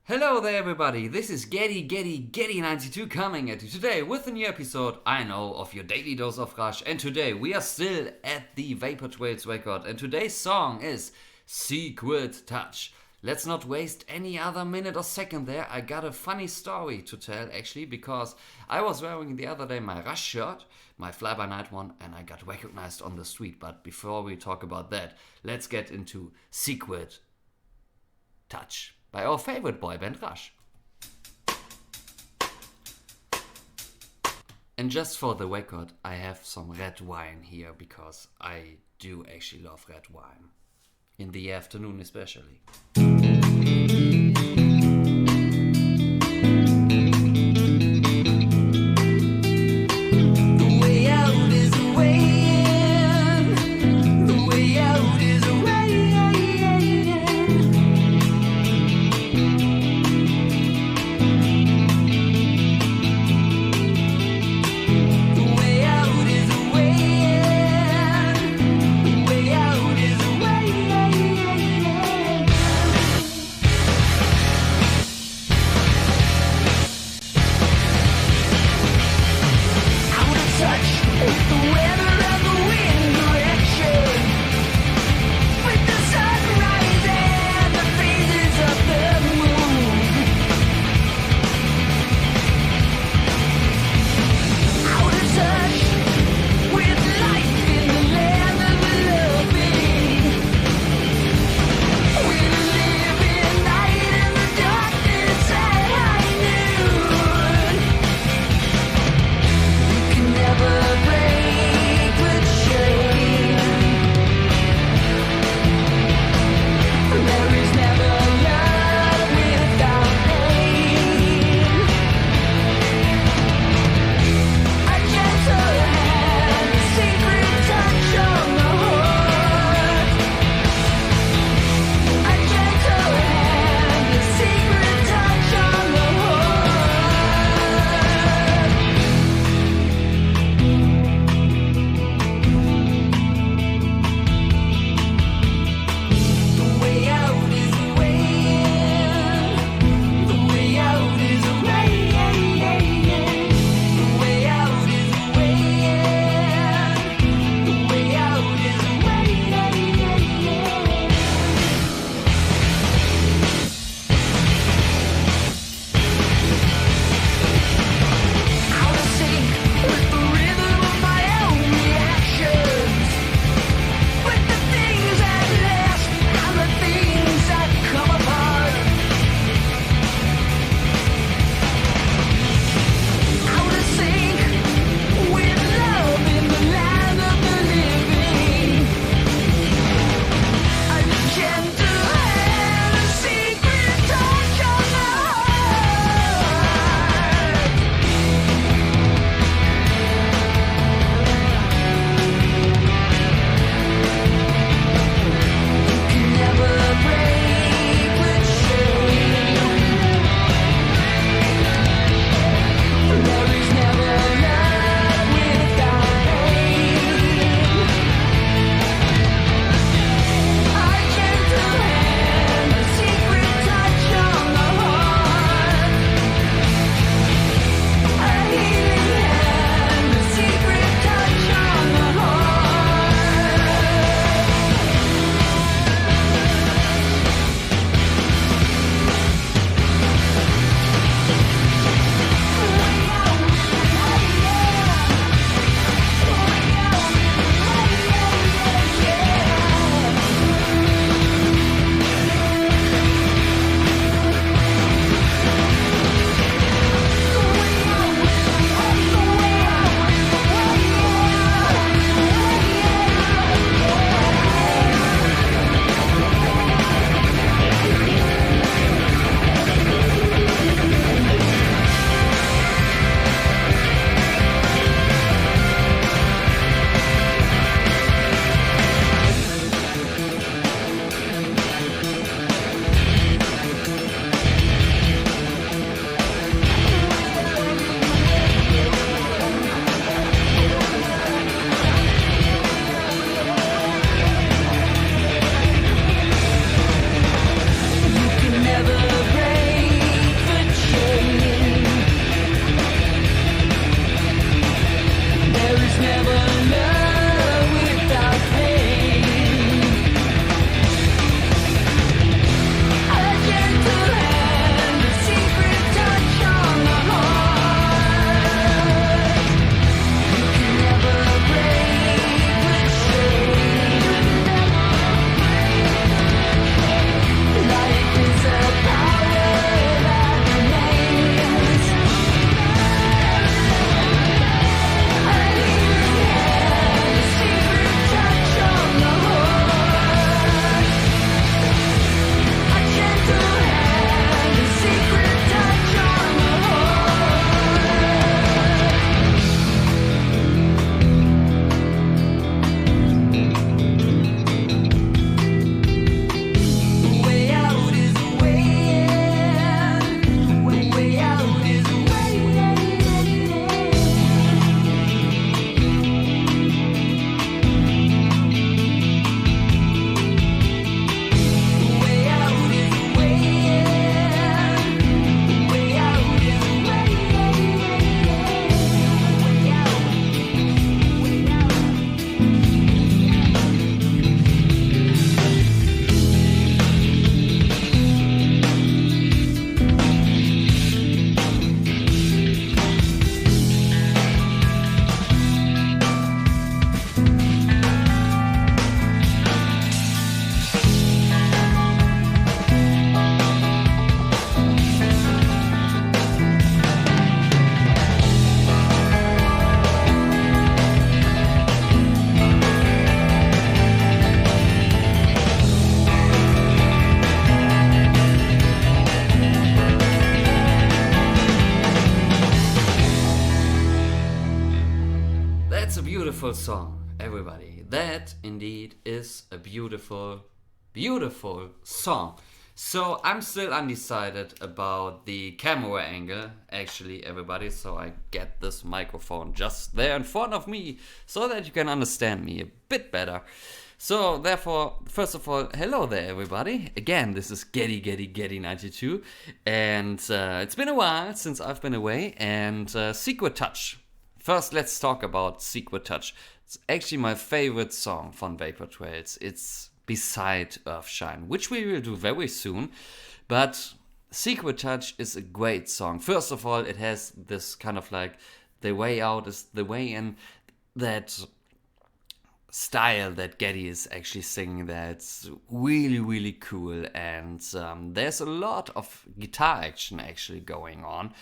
Hello there, everybody. This is Getty92 coming at you today with a new episode, I know, of your daily dose of Rush. And today we are still at the Vapor Trails record. And today's song is Secret Touch. Let's not waste any other minute or second there. I got a funny story to tell, actually, because I was wearing the other day my Rush shirt, my fly-by-night one, and I got recognized on the street. But before we talk about that, let's get into Secret Touch by our favorite boy band Rush. And just for the record, I have some red wine here because I do actually love red wine. In the afternoon especially. beautiful song, everybody. That indeed is a beautiful, beautiful song. So I'm still undecided about the camera angle, actually, everybody. So I get this microphone just there in front of me so that you can understand me a bit better. So therefore, first of all, hello there, everybody. Again, this is Getty 92, and it's been a while since I've been away. And Secret Touch. First, let's talk about Secret Touch. It's actually my favorite song from Vapor Trails. It's beside Earthshine, which we will do very soon. But Secret Touch is a great song. First of all, it has this kind of like the way out is the way in, that style that Getty is actually singing there. It's really, really cool, and there's a lot of guitar action actually going on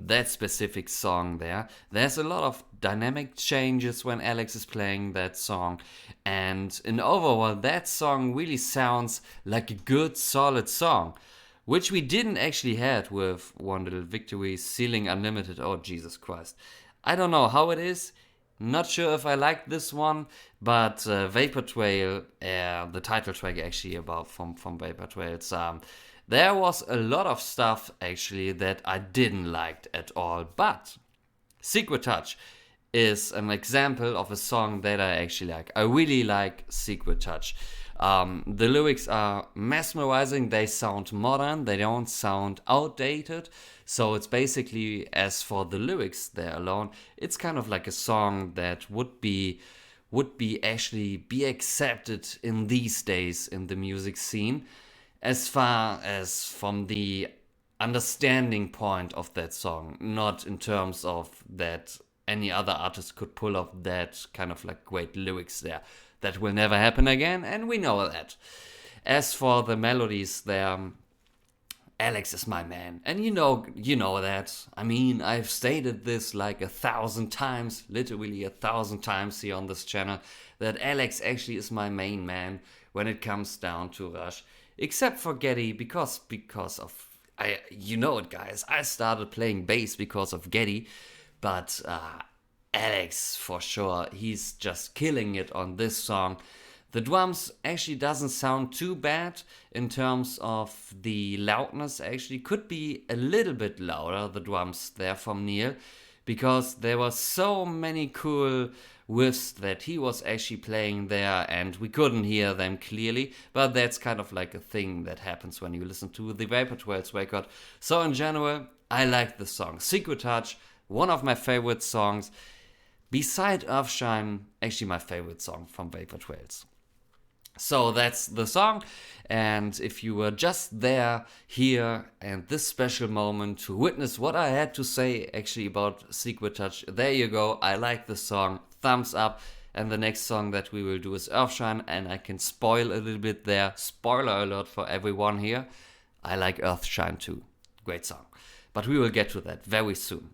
that specific song there. There's a lot of dynamic changes when Alex is playing that song, and in overall that song really sounds like a good solid song, which we didn't actually had with One Little Victory, Ceiling Unlimited. Oh Jesus Christ, I don't know how it is. Not sure if I like this one, but Vapor Trail, the title track actually about from Vapor Trails, there was a lot of stuff actually that I didn't like at all. But Secret Touch is an example of a song that I actually like. I really like Secret Touch. The lyrics are mesmerizing, they sound modern, they don't sound outdated. So it's basically, as for the lyrics there alone, it's kind of like a song that would be actually be accepted in these days in the music scene, as far as from the understanding point of that song, not in terms of that any other artist could pull off that kind of like great lyrics there. That will never happen again, and we know that. As for the melodies there, Alex is my man, and you know that. I mean, I've stated this like 1,000 times, literally 1,000 times here on this channel, that Alex actually is my main man when it comes down to Rush, except for Getty, because of you know it, guys. I started playing bass because of Getty, but Alex, for sure, he's just killing it on this song. The drums actually doesn't sound too bad in terms of the loudness. Actually, could be a little bit louder, the drums there from Neil, because there were so many cool riffs that he was actually playing there, and we couldn't hear them clearly. But that's kind of like a thing that happens when you listen to the Vapor Trails record. So in general, I like the song Secret Touch, one of my favorite songs. Beside Earthshine, actually my favorite song from Vapor Trails. So that's the song, and if you were just there, here, and this special moment to witness what I had to say actually about Secret Touch, there you go. I like the song, thumbs up, and the next song that we will do is Earthshine, and I can spoil a little bit there. Spoiler alert for everyone here. I like Earthshine too. Great song. But we will get to that very soon.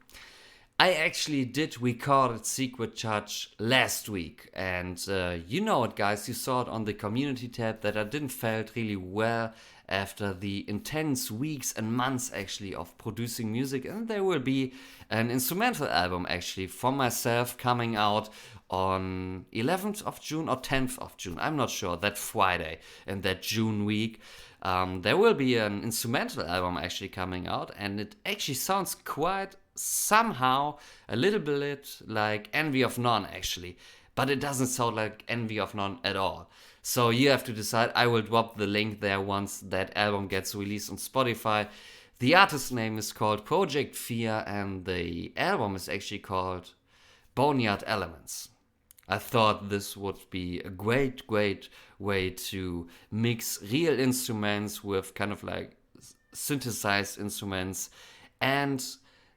I actually did record Secret Touch last week, and you know it, guys. You saw it on the community tab that I didn't felt really well after the intense weeks and months actually of producing music, and there will be an instrumental album actually from myself coming out on 11th of June or 10th of June. I'm not sure, that Friday in that June week. There will be an instrumental album actually coming out, and it actually sounds quite somehow a little bit like Envy of None actually, but it doesn't sound like Envy of None at all. So you have to decide. I will drop the link there once that album gets released on Spotify. The artist name is called Project Fear, and the album is actually called Boneyard Elements. I thought this would be a great way to mix real instruments with kind of like synthesized instruments and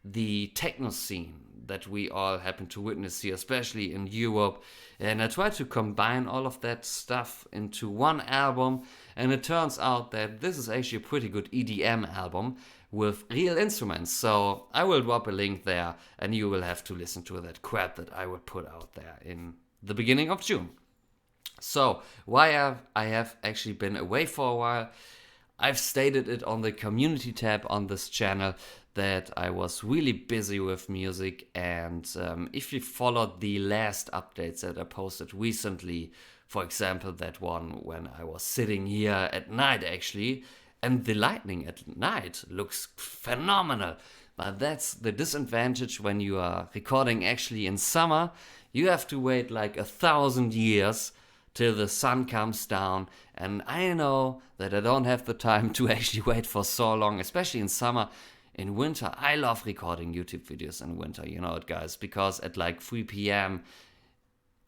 the techno scene that we all happen to witness here, especially in Europe. And I tried to combine all of that stuff into one album, and it turns out that this is actually a pretty good EDM album with real instruments. So I will drop a link there, and you will have to listen to that crap that I will put out there in the beginning of June. So why I have actually been away for a while, I've stated it on the community tab on this channel that I was really busy with music, and if you followed the last updates that I posted recently, for example, that one when I was sitting here at night actually, and the lightning at night looks phenomenal. But that's the disadvantage when you are recording actually in summer. You have to wait like 1,000 years till the sun comes down, and I know that I don't have the time to actually wait for so long, especially in summer. In winter, I love recording YouTube videos in winter, you know it, guys, because at like 3 p.m.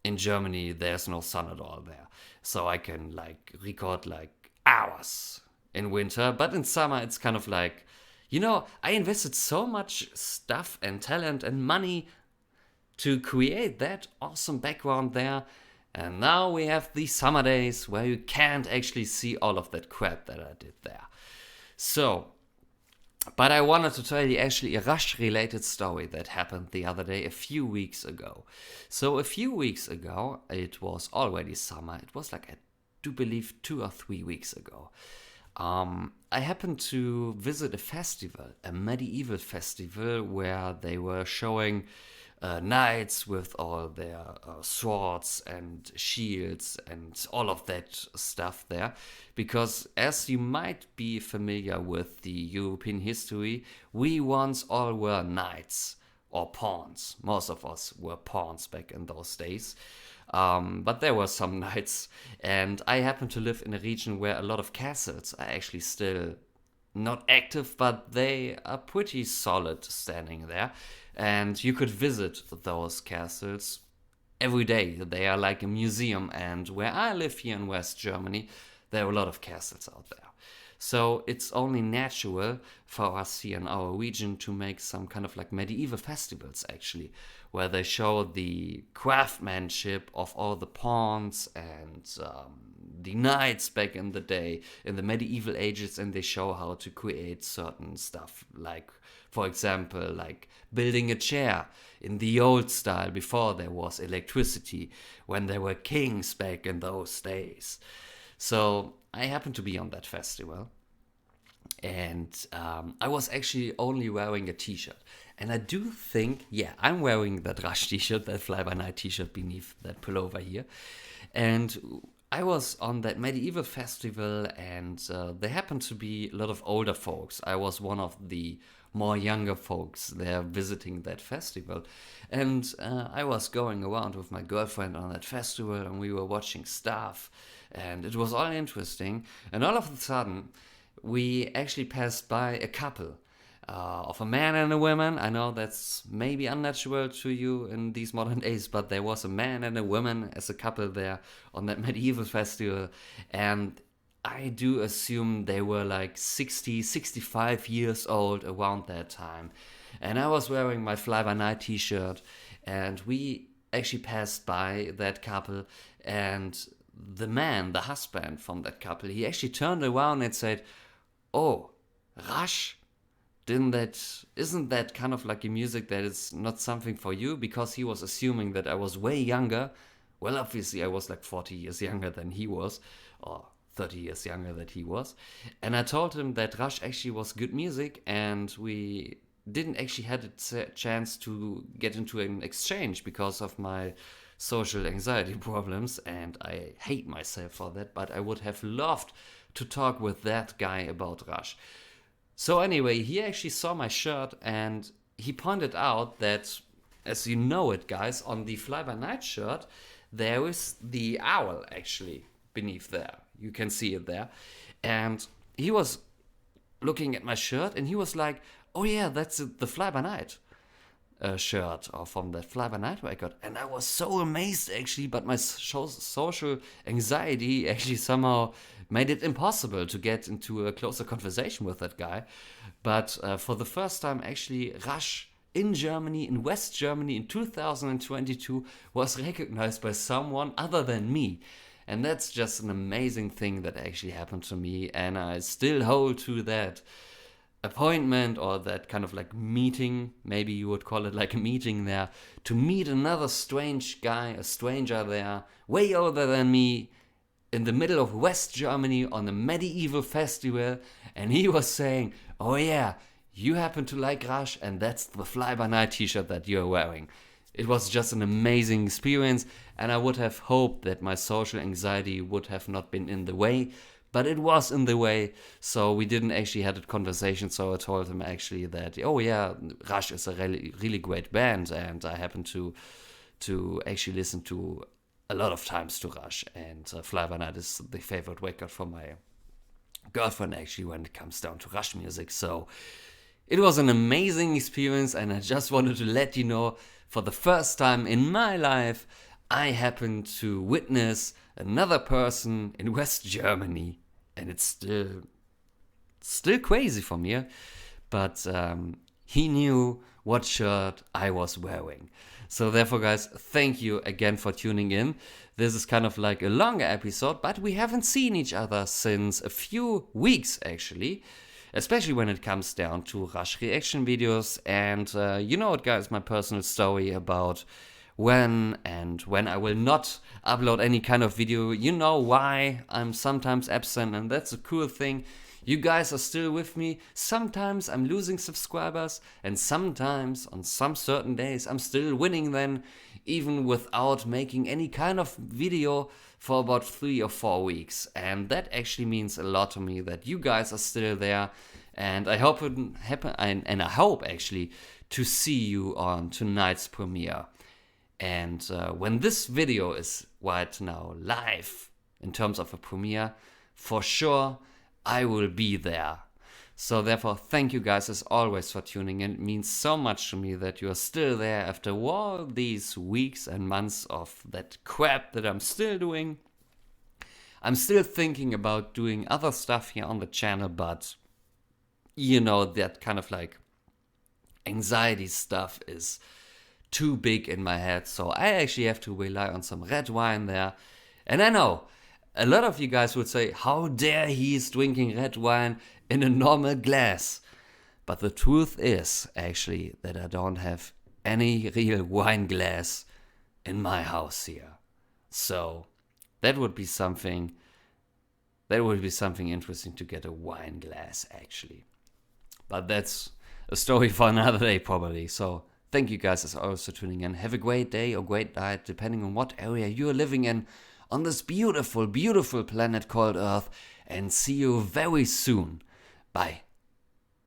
in Germany, there's no sun at all there. So I can like record like hours in winter, but in summer, it's kind of like, I invested so much stuff and talent and money to create that awesome background there. And now we have these summer days where you can't actually see all of that crap that I did there. So, but I wanted to tell you actually a Rush related story that happened the other day, a few weeks ago. So a few weeks ago, it was already summer. It was like, I do believe 2 or 3 weeks ago. I happened to visit a festival, a medieval festival, where they were showing knights with all their swords and shields and all of that stuff there. Because as you might be familiar with the European history, we once all were knights or pawns. Most of us were pawns back in those days. But there were some knights, and I happen to live in a region where a lot of castles are actually still not active, but they are pretty solid standing there. And you could visit those castles every day. They are like a museum, and where I live here in West Germany, there are a lot of castles out there. So it's only natural for us here in our region to make some kind of like medieval festivals actually, where they show the craftsmanship of all the pawns and the knights back in the day, in the medieval ages, and they show how to create certain stuff, like, for example, like building a chair in the old style before there was electricity, when there were kings back in those days. So I happened to be on that festival, and I was actually only wearing a t-shirt. And I do think, yeah, I'm wearing that Rush t-shirt, that Fly By Night t-shirt beneath that pullover here. And I was on that medieval festival, and there happened to be a lot of older folks. I was one of the more younger folks there visiting that festival. And I was going around with my girlfriend on that festival, and we were watching stuff. And it was all interesting. And all of a sudden, we actually passed by a couple of a man and a woman. I know that's maybe unnatural to you in these modern days, but there was a man and a woman as a couple there on that medieval festival. And I do assume they were like 60, 65 years old around that time. And I was wearing my Fly By Night t-shirt, and we actually passed by that couple, and the man, the husband from that couple, he actually turned around and said, "Oh, Rush? Isn't that kind of like a music that is not something for you?" Because he was assuming that I was way younger. Well, obviously I was like 40 years younger than he was, or 30 years younger than he was. And I told him that Rush actually was good music, and we didn't actually had a chance to get into an exchange because of my social anxiety problems, and I hate myself for that, but I would have loved to talk with that guy about Rush. So anyway, he actually saw my shirt, and he pointed out that, as you know it, guys, on the Fly By Night shirt, there is the owl actually beneath there. You can see it there. And he was looking at my shirt, and he was like, "Oh yeah, that's the Fly By Night shirt, or from that Fly By Night record." And I was so amazed actually, but my social anxiety actually somehow made it impossible to get into a closer conversation with that guy. But for the first time actually, Rush in Germany, in West Germany in 2022 was recognized by someone other than me. And that's just an amazing thing that actually happened to me, and I still hold to that appointment, or that kind of like meeting, maybe you would call it like a meeting there, to meet another strange guy, a stranger there, way older than me, in the middle of West Germany on a medieval festival, and he was saying, oh yeah, you happen to like Rush, and that's the Fly By Night t-shirt that you're wearing. It was just an amazing experience, and I would have hoped that my social anxiety would have not been in the way, but it was in the way, so we didn't actually have a conversation. So I told him actually that, oh yeah, Rush is a really, really great band, and I happen to actually listen to a lot of times to Rush, and Fly By Night is the favorite record for my girlfriend actually when it comes down to Rush music. So it was an amazing experience, and I just wanted to let you know, for the first time in my life, I happened to witness another person in West Germany, and it's still crazy for me, but he knew what shirt I was wearing. So therefore, guys, thank you again for tuning in. This is kind of like a longer episode, but we haven't seen each other since a few weeks actually, especially when it comes down to Rush reaction videos. And you know what, guys, my personal story about when I will not upload any kind of video. You know why I'm sometimes absent, and that's a cool thing. You guys are still with me. Sometimes I'm losing subscribers, and sometimes on some certain days I'm still winning them, even without making any kind of video for about 3 or 4 weeks. And that actually means a lot to me that you guys are still there. And I hope it happen, and I hope actually to see you on tonight's premiere. And when this video is right now live in terms of a premiere, for sure I will be there. So therefore, thank you guys as always for tuning in. It means so much to me that you are still there after all these weeks and months of that crap that I'm still doing. I'm still thinking about doing other stuff here on the channel, but you know, that kind of like anxiety stuff is too big in my head, so I actually have to rely on some red wine there. And I know a lot of you guys would say, how dare he's drinking red wine in a normal glass. But the truth is actually that I don't have any real wine glass in my house here. So that would be something interesting to get a wine glass actually. But that's a story for another day probably. So thank you guys as always for tuning in. Have a great day or great night, depending on what area you're living in on this beautiful, beautiful planet called Earth. And see you very soon. Bye.